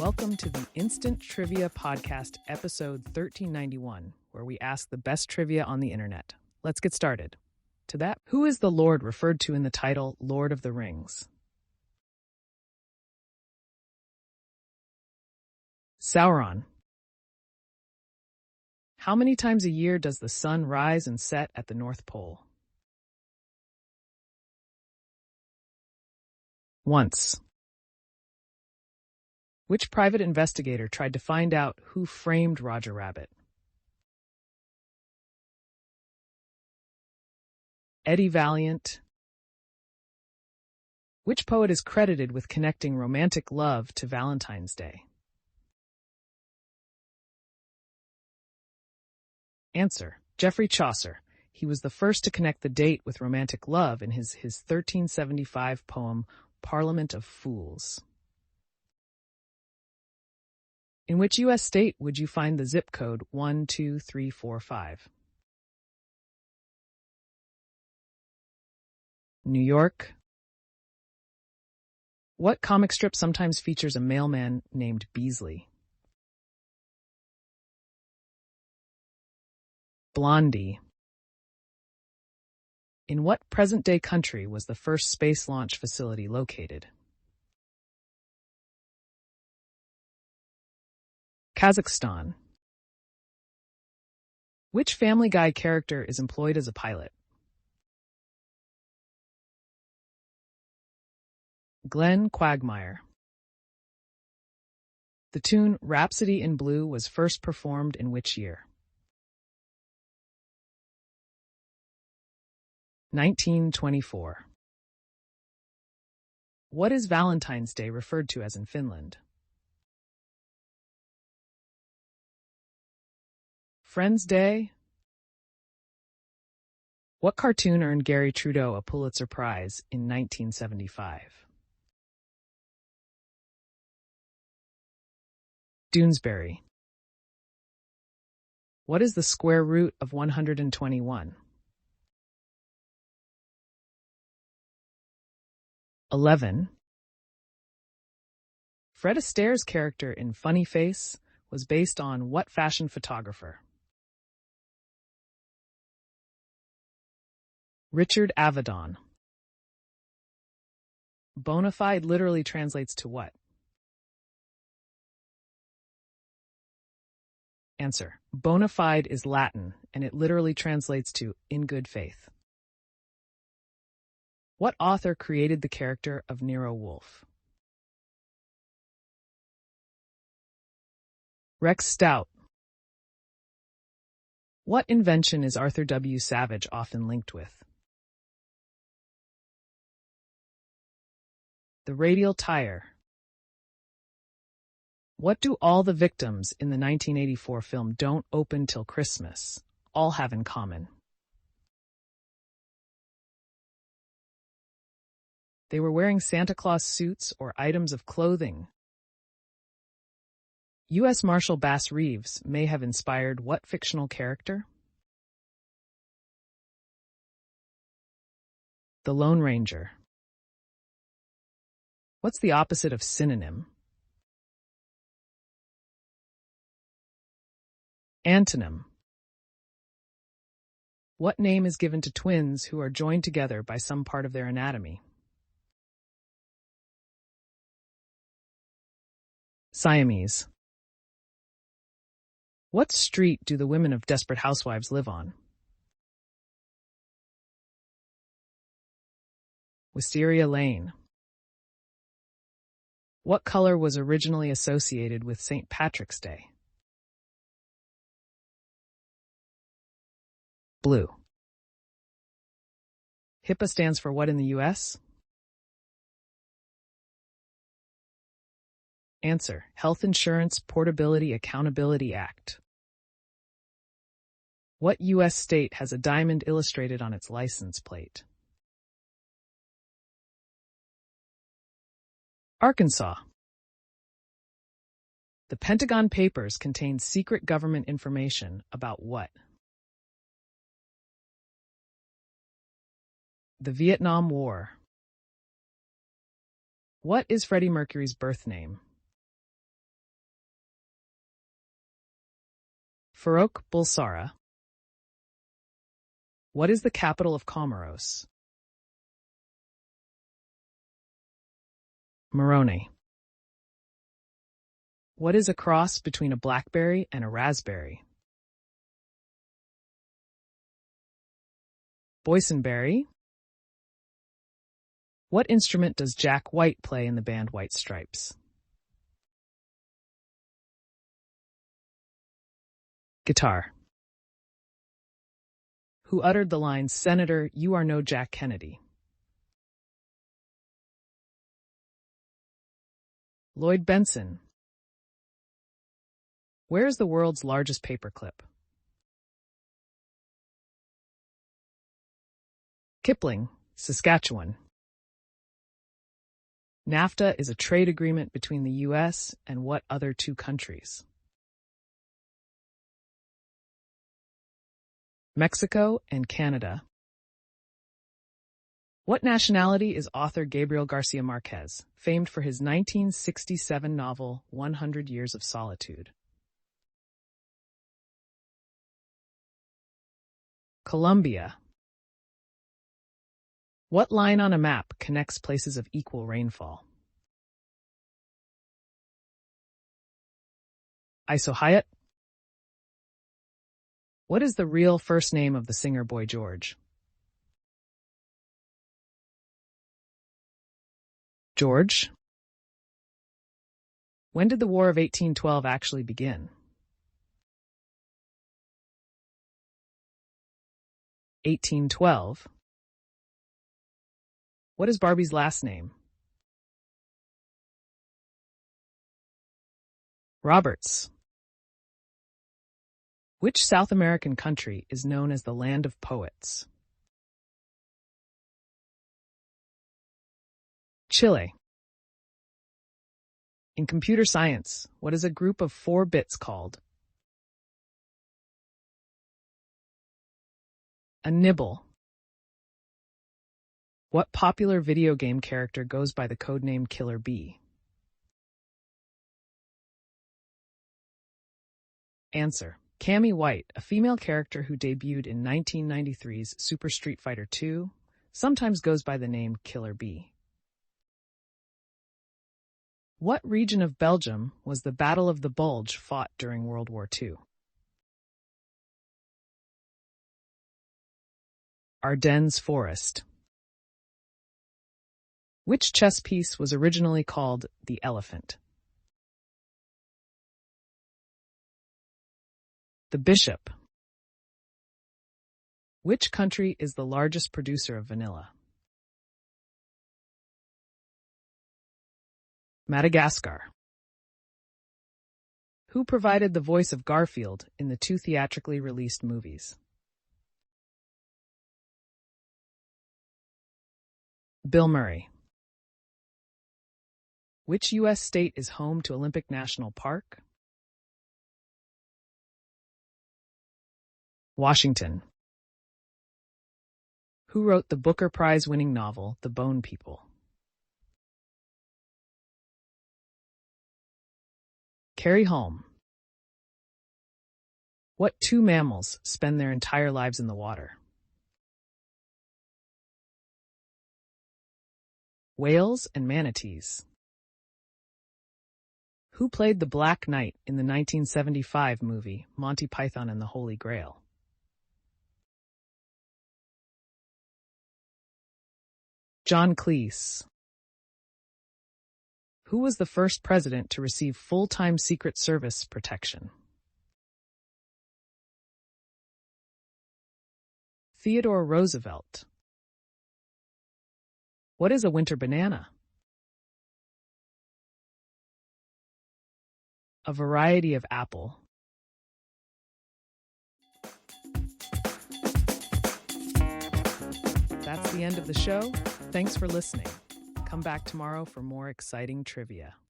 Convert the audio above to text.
Welcome to the Instant Trivia Podcast, episode 1391, where we ask the best trivia on the internet. Let's get started. To that, who is the Lord referred to in the title Lord of the Rings? Sauron. How many times a year does the sun rise and set at the North Pole? Once. Which private investigator tried to find out who framed Roger Rabbit? Eddie Valiant. Which poet is credited with connecting romantic love to Valentine's Day? Answer: Geoffrey Chaucer. He was the first to connect the date with romantic love in his 1375 poem, Parliament of Fools. In which U.S. state would you find the zip code 12345? New York. What comic strip sometimes features a mailman named Beasley? Blondie. In what present-day country was the first space launch facility located? Kazakhstan. Which Family Guy character is employed as a pilot? Glenn Quagmire. The tune Rhapsody in Blue was first performed in which year? 1924. What is Valentine's Day referred to as in Finland? Friends Day. What cartoon earned Gary Trudeau a Pulitzer Prize in 1975? Doonesbury. What is the square root of 121? 11. Fred Astaire's character in Funny Face was based on what fashion photographer? Richard Avedon. Bona fide literally translates to what? Answer: bona fide is Latin, and it literally translates to in good faith. What author created the character of Nero Wolfe? Rex Stout. What invention is Arthur W. Savage often linked with? The radial tire. What do all the victims in the 1984 film Don't Open Till Christmas all have in common? They were wearing Santa Claus suits or items of clothing. U.S. Marshal Bass Reeves may have inspired what fictional character? The Lone Ranger. What's the opposite of synonym? Antonym. What name is given to twins who are joined together by some part of their anatomy? Siamese. What street do the women of Desperate Housewives live on? Wisteria Lane. What color was originally associated with St. Patrick's Day? Blue. HIPAA stands for what in the U.S.? Answer: Health Insurance Portability Accountability Act. What U.S. state has a diamond illustrated on its license plate? Arkansas. The Pentagon Papers contain secret government information about what? The Vietnam War. What is Freddie Mercury's birth name? Farokh Bulsara. What is the capital of Comoros? Moroni. What is a cross between a blackberry and a raspberry? Boysenberry. What instrument does Jack White play in the band White Stripes? Guitar. Who uttered the line, "Senator, you are no Jack Kennedy"? Lloyd Benson. Where is the world's largest paperclip? Kipling, Saskatchewan. NAFTA is a trade agreement between the U.S. and what other two countries? Mexico and Canada. What nationality is author Gabriel Garcia Marquez, famed for his 1967 novel 100 Years of Solitude? Colombia. What line on a map connects places of equal rainfall? Isohyet. What is the real first name of the singer Boy George? George. When did the War of 1812 actually begin? 1812. What is Barbie's last name? Roberts. Which South American country is known as the Land of Poets? Chile. In computer science, what is a group of 4 bits called? A nibble. What popular video game character goes by the codename Killer Bee? Answer. Cammy White, a female character who debuted in 1993's Super Street Fighter II, sometimes goes by the name Killer Bee. What region of Belgium was the Battle of the Bulge fought during World War II? Ardennes Forest. Which chess piece was originally called the Elephant? The Bishop. Which country is the largest producer of vanilla? Madagascar. Who provided the voice of Garfield in the 2 theatrically released movies? Bill Murray. Which U.S. state is home to Olympic National Park? Washington. Who wrote the Booker Prize-winning novel, The Bone People? Carrie Holm. What 2 mammals spend their entire lives in the water? Whales and manatees. Who played the Black Knight in the 1975 movie Monty Python and the Holy Grail? John Cleese. Who was the first president to receive full-time Secret Service protection? Theodore Roosevelt. What is a winter banana? A variety of apple. That's the end of the show. Thanks for listening. Come back tomorrow for more exciting trivia.